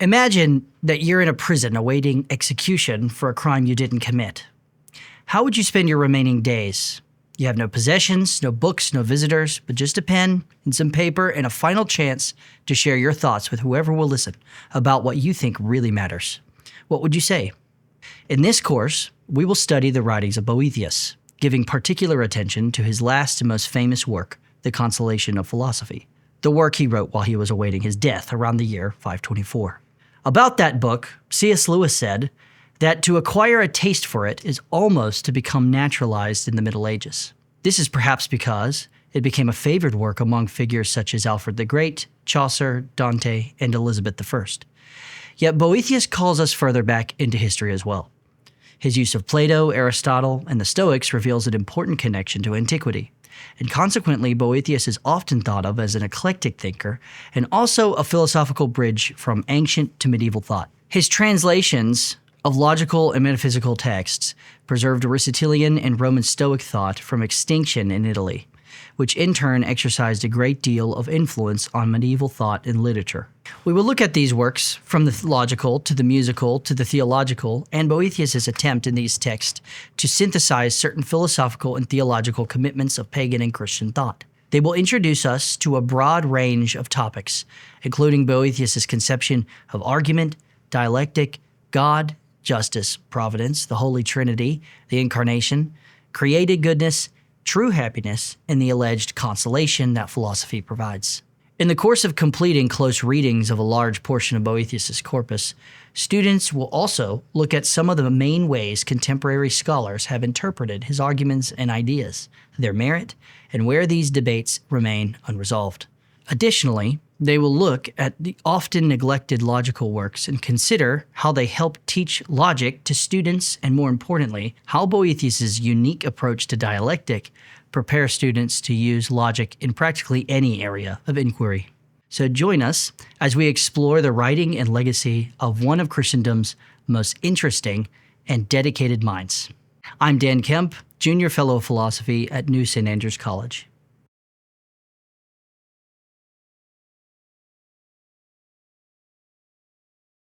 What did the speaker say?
Imagine that you're in a prison awaiting execution for a crime you didn't commit. How would you spend your remaining days? You have no possessions, no books, no visitors, but just a pen and some paper and a final chance to share your thoughts with whoever will listen about what you think really matters. What would you say? In this course, we will study the writings of Boethius, giving particular attention to his last and most famous work, the Consolation of Philosophy, the work he wrote while he was awaiting his death around the year 524. About that book, C.S. Lewis said that to acquire a taste for it is almost to become naturalized in the Middle Ages. This is perhaps because it became a favored work among figures such as Alfred the Great, Chaucer, Dante, and Elizabeth I. Yet Boethius calls us further back into history as well. His use of Plato, Aristotle, and the Stoics reveals an important connection to antiquity. And consequently, Boethius is often thought of as an eclectic thinker and also a philosophical bridge from ancient to medieval thought. His translations of logical and metaphysical texts preserved Aristotelian and Roman Stoic thought from extinction in Italy, which in turn exercised a great deal of influence on medieval thought and literature. We will look at these works from the logical to the musical to the theological, and Boethius' attempt in these texts to synthesize certain philosophical and theological commitments of pagan and Christian thought. They will introduce us to a broad range of topics, including Boethius' conception of argument, dialectic, God, justice, providence, the Holy Trinity, the Incarnation, created goodness, true happiness, and the alleged consolation that philosophy provides. In the course of completing close readings of a large portion of Boethius' corpus, students will also look at some of the main ways contemporary scholars have interpreted his arguments and ideas, their merit, and where these debates remain unresolved. Additionally, they will look at the often neglected logical works and consider how they help teach logic to students, and more importantly, how Boethius' unique approach to dialectic prepares students to use logic in practically any area of inquiry. So join us as we explore the writing and legacy of one of Christendom's most interesting and dedicated minds. I'm Dan Kemp, Junior Fellow of Philosophy at New St. Andrews College.